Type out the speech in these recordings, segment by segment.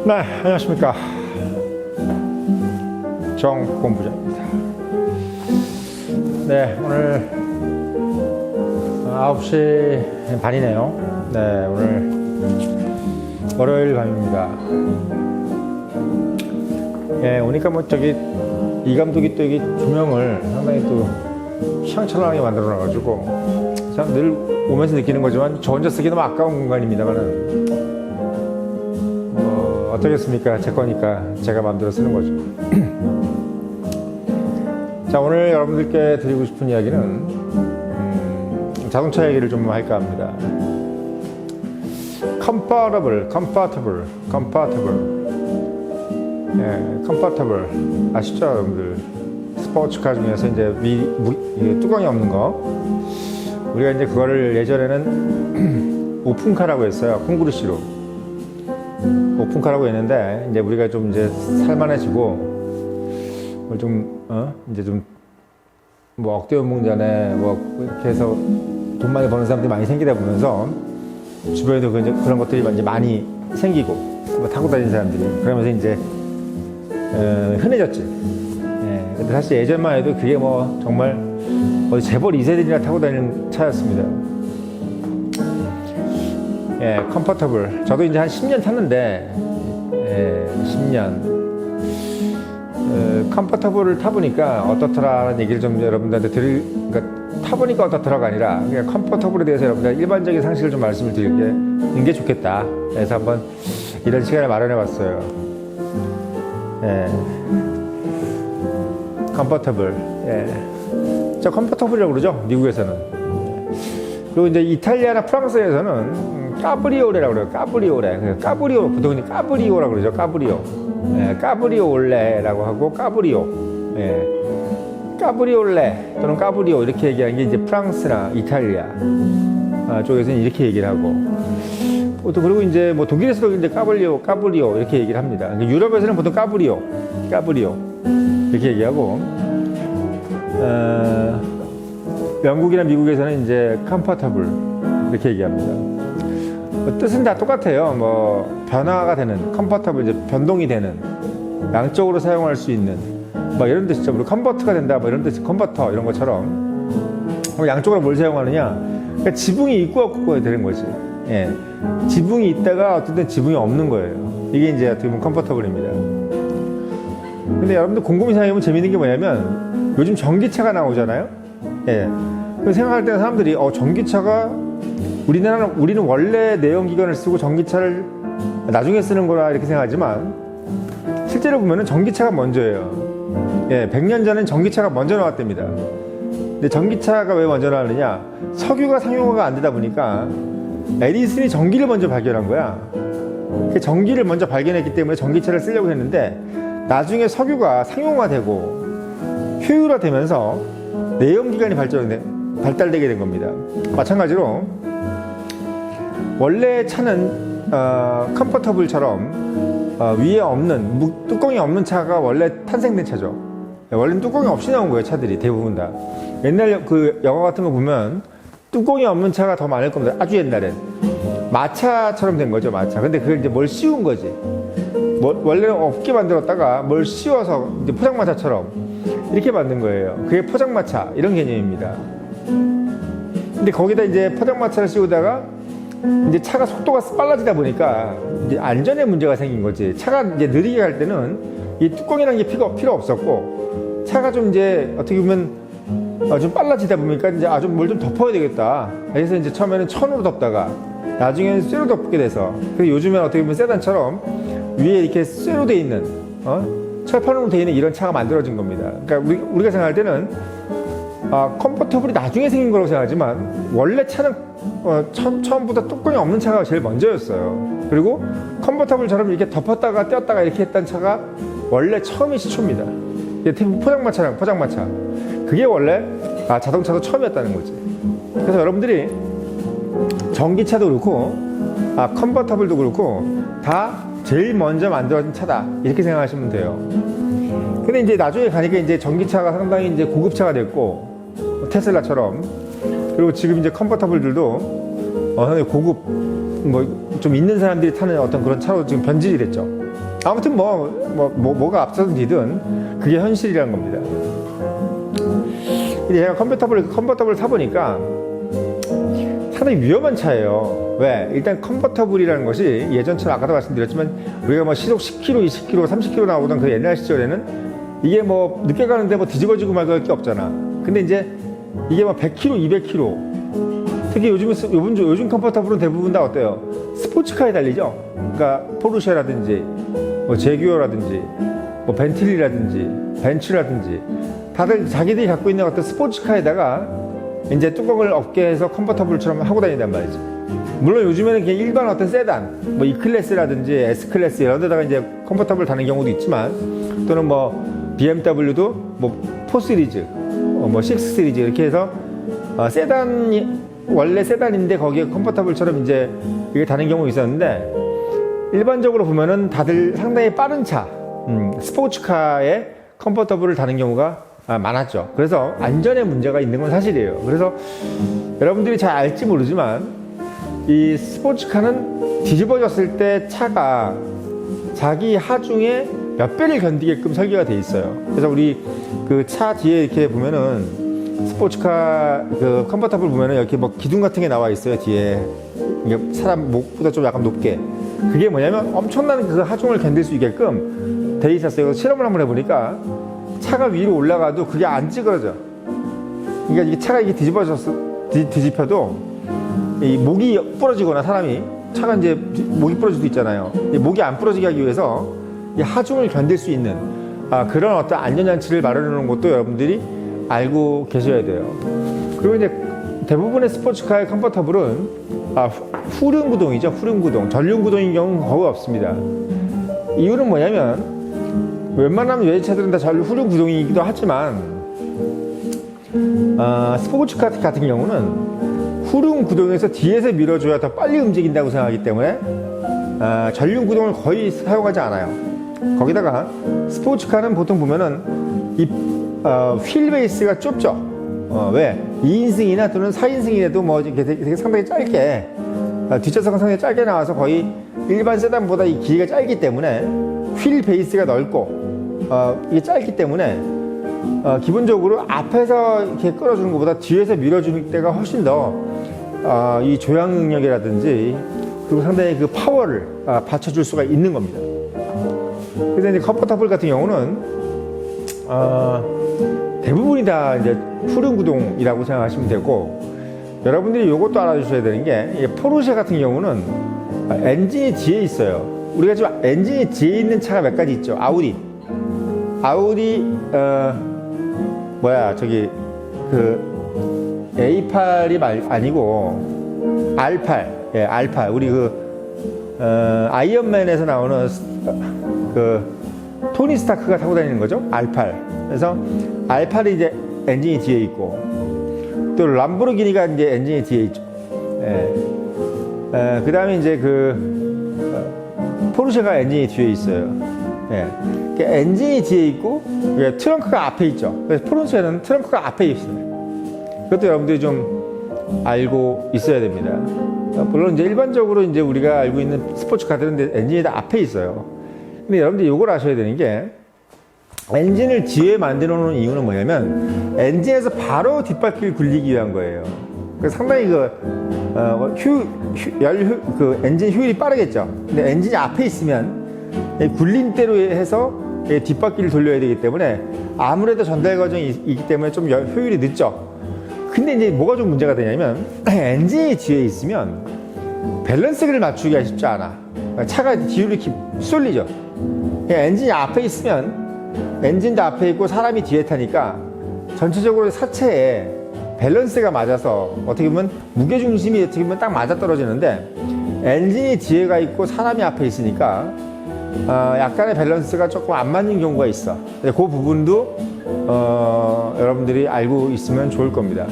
네, 안녕하십니까. 정본부장입니다. 네, 오늘 9시 반이네요. 네, 오늘 월요일 밤입니다. 예, 오니까 뭐 이 감독이 또 이 조명을 상당히 또 휘황찬란하게 만들어 놔가지고 참 늘 오면서 느끼는 거지만 저 혼자 쓰기 너무 아까운 공간입니다만은 어떻겠습니까? 제 거니까 제가 마음대로 쓰는 거죠. 자, 오늘 여러분들께 드리고 싶은 이야기는 자동차 얘기를 좀 할까 합니다. comfortable. 예, comfortable 아시죠, 여러분들? 스포츠카 중에서 이제 뚜껑이 없는 거. 우리가 이제 그거를 예전에는 오픈카라고 했어요. 콩그리시로 오픈카라고 했는데, 이제 우리가 좀 이제 살만해지고 이제 좀 뭐 억대 연봉자네 뭐 이렇게 해서 돈 많이 버는 사람들이 많이 생기다 보면서 주변에도 그런 것들이 이제 많이 생기고 뭐 타고 다니는 사람들이 그러면서 이제 흔해졌지. 예, 근데 사실 예전만 해도 그게 뭐 정말 어디 재벌 2세들이나 타고 다니는 차였습니다. 예, 컴포터블. 저도 이제 한 10년 탔는데, 10년. 컴포터블을 타보니까 어떻더라라는 얘기를 좀 여러분들한테 그러니까 타보니까 어떻더라가 아니라, 그냥 컴포터블에 대해서 여러분들 일반적인 상식을 좀 말씀을 드리는 게 좋겠다. 그래서 한번 이런 시간을 마련해 봤어요. 컴포터블. 저 컴포터블이라고 그러죠, 미국에서는. 그리고 이제 이탈리아나 프랑스에서는 까브리올레라고 그래요. 까브리오 보통 이제 까브리오라고 그러죠. 까브리올레라고 하고 까브리오. 까브리올레 또는 까브리오 이렇게 얘기하는 게 이제 프랑스나 이탈리아 쪽에서는 이렇게 얘기를 하고, 또 그리고 이제 뭐 독일에서도 이제 까브리오 이렇게 얘기를 합니다. 유럽에서는 보통 까브리오 이렇게 얘기하고, 영국이나 미국에서는 이제 컴포터블 이렇게 얘기합니다. 뜻은 다 똑같아요. 뭐 변화가 되는 컴포터블, 이제 변동이 되는, 양쪽으로 사용할 수 있는 뭐 이런 뜻이죠. 그리고 컨버터가 된다 뭐 이런 뜻이 컨버터 이런 것처럼 양쪽으로 뭘 사용하느냐. 그러니까 지붕이 있고 없고 되는 거지. 예, 지붕이 있다가 어떤 때 지붕이 없는 거예요. 이게 이제 어떻게 보면 컴포터블입니다. 근데 여러분들 곰곰이 생각해보면 재밌는 게 뭐냐면 요즘 전기차가 나오잖아요. 예, 생각할 때는 사람들이 전기차가 우리는 원래 내연기관을 쓰고 전기차를 나중에 쓰는 거라 이렇게 생각하지만 실제로 보면은 전기차가 먼저예요. 예, 100년 전엔 전기차가 먼저 나왔답니다. 근데 전기차가 왜 먼저 나왔느냐? 석유가 상용화가 안 되다 보니까 에디슨이 전기를 먼저 발견한 거야. 전기를 먼저 발견했기 때문에 전기차를 쓰려고 했는데 나중에 석유가 상용화되고 효율화되면서 내연기관이 발달되게 된 겁니다. 마찬가지로 원래 차는 컴포터블처럼 위에 없는 뚜껑이 없는 차가 원래 탄생된 차죠. 원래는 뚜껑이 없이 나온 거예요. 차들이 대부분 다. 옛날 그 영화 같은 거 보면 뚜껑이 없는 차가 더 많을 겁니다. 아주 옛날엔 마차처럼 된 거죠. 마차. 근데 그걸 이제 뭘 씌운 거지. 원래는 없게 만들었다가 뭘 씌워서 이제 포장마차처럼 이렇게 만든 거예요. 그게 포장마차 이런 개념입니다. 근데 거기다 이제 포장마차를 씌우다가 이제 차가 속도가 빨라지다 보니까 이제 안전에 문제가 생긴 거지. 차가 이제 느리게 갈 때는 이 뚜껑이라는 게 필요 없었고, 차가 좀 이제 어떻게 보면 좀 빨라지다 보니까 이제 좀 뭘 좀 덮어야 되겠다. 그래서 이제 처음에는 천으로 덮다가 나중에는 쇠로 덮게 돼서, 그래서 요즘엔 어떻게 보면 세단처럼 위에 이렇게 쇠로 돼 있는 철판으로 돼 있는 이런 차가 만들어진 겁니다. 그러니까 우리가 생각할 때는 컴포터블이 나중에 생긴 거라고 생각하지만 원래 차는 처음부터 뚜껑이 없는 차가 제일 먼저였어요. 그리고 컨버터블처럼 이렇게 덮었다가 떼었다가 이렇게 했던 차가 원래 처음이 시초입니다. 포장마차. 그게 원래 자동차도 처음이었다는 거지. 그래서 여러분들이 전기차도 그렇고 컨버터블도 그렇고 다 제일 먼저 만들어진 차다 이렇게 생각하시면 돼요. 근데 이제 나중에 가니까 이제 전기차가 상당히 이제 고급차가 됐고, 테슬라처럼, 그리고 지금 이제 컨버터블들도 상당히 고급 뭐 좀 있는 사람들이 타는 어떤 그런 차로 지금 변질이 됐죠. 아무튼 뭐가 앞서든 뒤든 그게 현실이라는 겁니다. 근데 제가 컨버터블을 타보니까 상당히 위험한 차예요. 왜? 일단 컨버터블이라는 것이 예전처럼 아까도 말씀드렸지만 우리가 뭐 시속 10km, 20km, 30km 나오던 그 옛날 시절에는 이게 뭐 늦게 가는데 뭐 뒤집어지고 말고 할 게 없잖아. 근데 이제 이게 뭐 100km, 200km 특히 요즘 컨버터블은 대부분 다 어때요? 스포츠카에 달리죠. 그러니까 포르쉐라든지 뭐 제규어라든지 뭐 벤틀리라든지 벤츠라든지 다들 자기들이 갖고 있는 어떤 스포츠카에다가 이제 뚜껑을 없게해서 컨버터블처럼 하고 다닌단 말이지. 물론 요즘에는 그냥 일반 어떤 세단, 뭐 E클래스라든지 S클래스 이런 데다가 이제 컨버터블 다는 경우도 있지만 또는 뭐 BMW도 뭐 4 시리즈, 뭐 6 시리즈 이렇게 해서 세단이 원래 세단인데 거기에 컨버터블처럼 이제 이게 다는 경우가 있었는데 일반적으로 보면은 다들 상당히 빠른 차, 스포츠카에 컨버터블을 다는 경우가 많았죠. 그래서 안전에 문제가 있는 건 사실이에요. 그래서 여러분들이 잘 알지 모르지만 이 스포츠카는 뒤집어졌을 때 차가 자기 하중에 몇 배를 견디게끔 설계가 돼 있어요. 그래서 우리 그 차 뒤에 이렇게 보면은 스포츠카 그 컨버터블 보면은 이렇게 뭐 기둥 같은 게 나와 있어요. 뒤에 이게 사람 목보다 좀 약간 높게. 그게 뭐냐면 엄청난 그 하중을 견딜 수 있게끔 돼 있었어요. 그래서 실험을 한번 해보니까 차가 위로 올라가도 그게 안 찌그러져. 그러니까 이게 차가 이게 뒤집혀도 이 목이 부러지거나 사람이 차가 이제 목이 부러질 수도 있잖아요. 이 목이 안 부러지게 하기 위해서 이 하중을 견딜 수 있는 그런 어떤 안전장치를 마련해 놓은 것도 여러분들이 알고 계셔야 돼요. 그리고 이제 대부분의 스포츠카의 컨버터블은 후륜구동이죠. 후륜구동. 전륜구동인 경우는 거의 없습니다. 이유는 뭐냐면 웬만하면 외제차들은 다 후륜구동이기도 하지만 스포츠카 같은 경우는 후륜구동에서 뒤에서 밀어줘야 더 빨리 움직인다고 생각하기 때문에 전륜구동을 거의 사용하지 않아요. 거기다가 스포츠카는 보통 보면은 이 휠 베이스가 좁죠. 왜? 2인승이나 또는 4인승이라도 뭐 되게 상당히 짧게 뒷좌석은 상당히 짧게 나와서 거의 일반 세단보다 이 길이가 짧기 때문에 휠 베이스가 넓고 이게 짧기 때문에 기본적으로 앞에서 이렇게 끌어주는 것보다 뒤에서 밀어주는 때가 훨씬 더 이 조향 능력이라든지 그리고 상당히 그 파워를 받쳐줄 수가 있는 겁니다. 그래서 이제 컨버터블 같은 경우는 대부분이 다 이제 후륜구동이라고 생각하시면 되고 여러분들이 이것도 알아주셔야 되는 게 포르쉐 같은 경우는 엔진이 뒤에 있어요. 우리가 지금 엔진이 뒤에 있는 차가 몇 가지 있죠. 아우디 그 A8이 아니고 R8 R8 우리 아이언맨에서 나오는 그 토니 스타크가 타고 다니는 거죠. R8. 그래서 R8이 이제 엔진이 뒤에 있고 또 람보르기니가 이제 엔진이 뒤에 있죠. 그 다음에 이제 포르쉐가 엔진이 뒤에 있어요. 엔진이 뒤에 있고 트렁크가 앞에 있죠. 그래서 포르쉐는 트렁크가 앞에 있어요. 그것도 여러분들이 좀 알고 있어야 됩니다. 물론 이제 일반적으로 이제 우리가 알고 있는 스포츠카들은 엔진이 다 앞에 있어요. 근데 여러분들이 이걸 아셔야 되는 게 엔진을 뒤에 만들어 놓은 이유는 뭐냐면 엔진에서 바로 뒷바퀴를 굴리기 위한 거예요. 그래서 상당히 엔진 효율이 빠르겠죠. 근데 엔진이 앞에 있으면 굴린 대로 해서 뒷바퀴를 돌려야 되기 때문에 아무래도 전달 과정이 있기 때문에 좀 효율이 늦죠. 근데 이제 뭐가 좀 문제가 되냐면 엔진이 뒤에 있으면 밸런스를 맞추기가 쉽지 않아. 차가 뒤로 이렇게 쏠리죠. 엔진이 앞에 있으면 엔진도 앞에 있고 사람이 뒤에 타니까 전체적으로 사체에 밸런스가 맞아서 어떻게 보면 무게중심이 어떻게 보면 딱 맞아 떨어지는데 엔진이 뒤에 가 있고 사람이 앞에 있으니까 약간의 밸런스가 조금 안 맞는 경우가 있어. 그 부분도 여러분들이 알고 있으면 좋을 겁니다.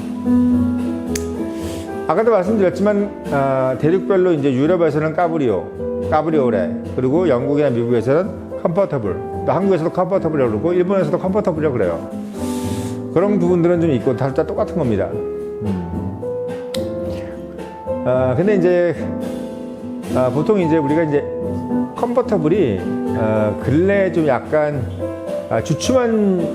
아까도 말씀드렸지만 대륙별로 이제 유럽에서는 까브리오레 그리고 영국이나 미국에서는 컨버터블, 또 한국에서도 컨버터블이라고 그러고 일본에서도 컨버터블이라고 그래요. 그런 부분들은 좀 있고 다 똑같은 겁니다. 근데 이제 보통 이제 우리가 이제 컨버터블이 근래 좀 약간 주춤한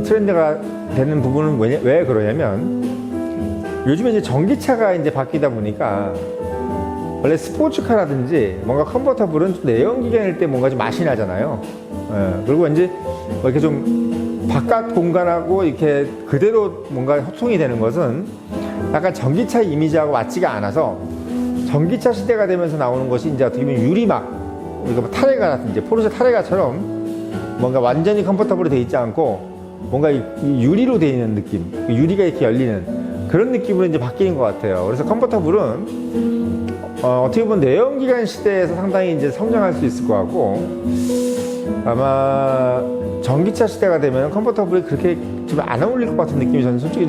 트렌드가 되는 부분은 왜 그러냐면 요즘에 이제 전기차가 이제 바뀌다 보니까 원래 스포츠카라든지 뭔가 컨버터블은 좀 내연기관일 때 뭔가 좀 맛이 나잖아요. 그리고 이제 뭐 이렇게 좀 바깥 공간하고 이렇게 그대로 뭔가 협통이 되는 것은 약간 전기차 이미지하고 맞지가 않아서 전기차 시대가 되면서 나오는 것이 이제 어떻게 보면 유리막, 그러니까 뭐 타레가 같은 이제 포르쉐 타레가처럼 뭔가 완전히 컨버터블이 돼 있지 않고 뭔가 이 유리로 돼 있는 느낌, 유리가 이렇게 열리는 그런 느낌으로 이제 바뀌는 것 같아요. 그래서 컨버터블은 어떻게 보면 내연기관 시대에서 상당히 이제 성장할 수 있을 것 같고 아마 전기차 시대가 되면 컨버터블이 그렇게 좀 안 어울릴 것 같은 느낌이 저는 솔직히 좀